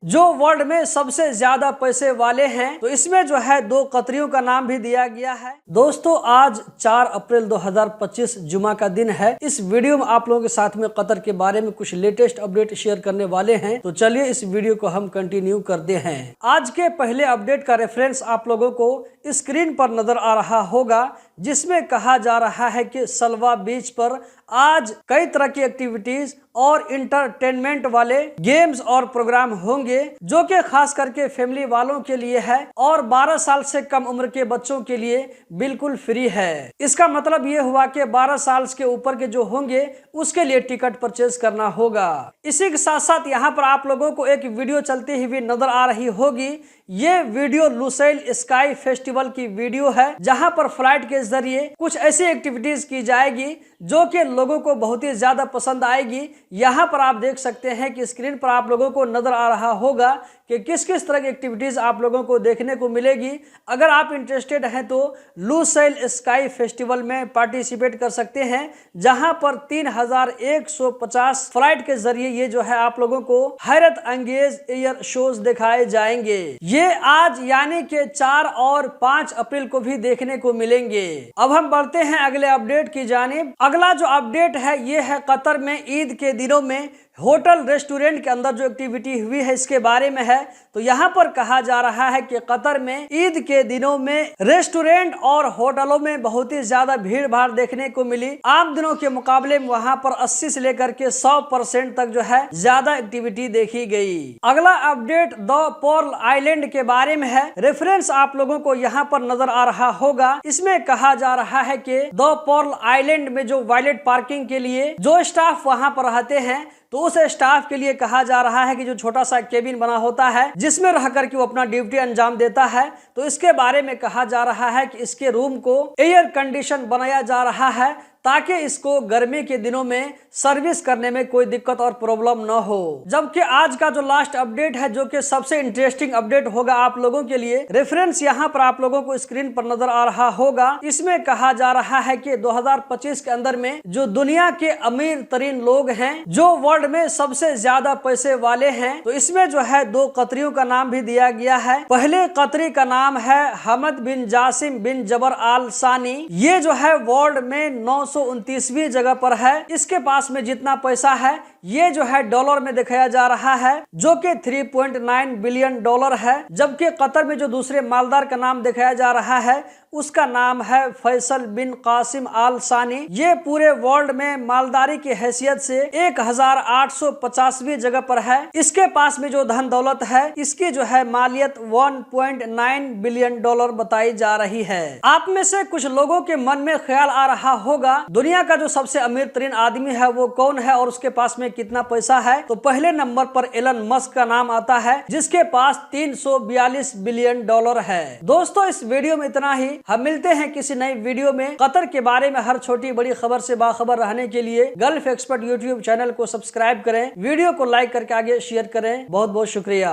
जो वर्ल्ड में सबसे ज्यादा पैसे वाले हैं। तो इसमें जो है 2 कतरियों का नाम भी दिया गया है। दोस्तों आज 4 अप्रैल 2025 जुमा का दिन है। इस वीडियो में आप लोगों के साथ में कतर के बारे में कुछ लेटेस्ट अपडेट शेयर करने वाले हैं। तो चलिए इस वीडियो को हम कंटिन्यू करते हैं। आज के पहले अपडेट का रेफरेंस आप लोगों को स्क्रीन पर नजर आ रहा होगा, जिसमें कहा जा रहा है कि सलवा बीच पर आज कई तरह की एक्टिविटीज और इंटरटेनमेंट वाले गेम्स और प्रोग्राम होंगे, जो कि खास करके फैमिली वालों के लिए है और 12 साल से कम उम्र के बच्चों के लिए बिल्कुल फ्री है। इसका मतलब ये हुआ कि 12 साल के ऊपर के जो होंगे उसके लिए टिकट परचेज करना होगा। इसी के साथ साथ यहाँ पर आप लोगों को एक वीडियो चलती हुई नजर आ रही होगी। ये वीडियो लुसेल स्काई फेस्टिवल की वीडियो है, जहां पर फ्लाइट के जरिए कुछ ऐसी एक्टिविटीज की जाएगी जो कि लोगों को बहुत ही ज्यादा पसंद आएगी। यहाँ पर आप देख सकते हैं कि स्क्रीन पर आप लोगों को नजर आ रहा होगा कि किस किस तरह की एक्टिविटीज आप लोगों को देखने को मिलेगी। अगर आप इंटरेस्टेड हैं तो लुसेल स्काई फेस्टिवल में पार्टिसिपेट कर सकते हैं, जहां पर 3150 फ्लाइट के जरिए ये जो है आप लोगों को हैरत अंगेज एयर शोज दिखाए जाएंगे। ये आज यानी कि 4 और 5 अप्रैल को भी देखने को मिलेंगे। अब हम बढ़ते हैं अगले अपडेट की जानिब। अगला जो अपडेट है ये है कतर में ईद के दिनों में होटल रेस्टोरेंट के अंदर जो एक्टिविटी हुई है इसके बारे में है। तो यहाँ पर कहा जा रहा है कि कतर में ईद के दिनों में रेस्टोरेंट और होटलों में बहुत ही ज्यादा भीड़ भाड़ देखने को मिली। आम दिनों के मुकाबले में वहाँ पर 80 से लेकर के 100% तक जो है ज्यादा एक्टिविटी देखी गई। अगला अपडेट द पर्ल आइलैंड के बारे में है। रेफरेंस आप लोगों को यहाँ पर नजर आ रहा होगा। इसमें कहा जा रहा है कि द पर्ल आइलैंड में जो वायलेट पार्किंग के लिए जो स्टाफ वहाँ पर रहते हैं, तो उस स्टाफ के लिए कहा जा रहा है कि जो छोटा सा केबिन बना होता है जिसमें रह करके वो अपना ड्यूटी अंजाम देता है, तो इसके बारे में कहा जा रहा है कि इसके रूम को एयर कंडीशन बनाया जा रहा है ताकि इसको गर्मी के दिनों में सर्विस करने में कोई दिक्कत और प्रॉब्लम न हो। जबकि आज का जो लास्ट अपडेट है, जो कि सबसे इंटरेस्टिंग अपडेट होगा आप लोगों के लिए, रेफरेंस यहाँ पर आप लोगों को स्क्रीन पर नजर आ रहा होगा। इसमें कहा जा रहा है कि 2025 के अंदर में जो दुनिया के अमीर तरीन लोग हैं, जो वर्ल्ड में सबसे ज्यादा पैसे वाले हैं, तो इसमें जो है 2 कतरियों का नाम भी दिया गया है। पहले कतरी का नाम है हमद बिन जासिम बिन जबर आल सानी। ये जो है वर्ल्ड में 929वीं जगह पर है। इसके पास में जितना पैसा है ये जो है डॉलर में दिखाया जा रहा है, जो कि 3.9 बिलियन डॉलर है। जबकि कतर में जो दूसरे मालदार का नाम दिखाया जा रहा है उसका नाम है फैसल बिन कासिम आल सानी। ये पूरे वर्ल्ड में मालदारी की हैसियत से 1850वीं जगह पर है। इसके पास में जो धन दौलत है इसकी जो है मालियत 1.9 बिलियन डॉलर बताई जा रही है। आप में से कुछ लोगों के मन में ख्याल आ रहा होगा दुनिया का जो सबसे अमीर तरीन आदमी है वो कौन है और उसके पास में कितना पैसा है। तो पहले नंबर पर एलन मस्क का नाम आता है, जिसके पास 342 बिलियन डॉलर है। दोस्तों इस वीडियो में इतना ही। हम मिलते हैं किसी नई वीडियो में। कतर के बारे में हर छोटी बड़ी खबर से बाखबर रहने के लिए गल्फ एक्सपर्ट यूट्यूब चैनल को सब्सक्राइब करें, वीडियो को लाइक करके आगे शेयर करें। बहुत बहुत शुक्रिया।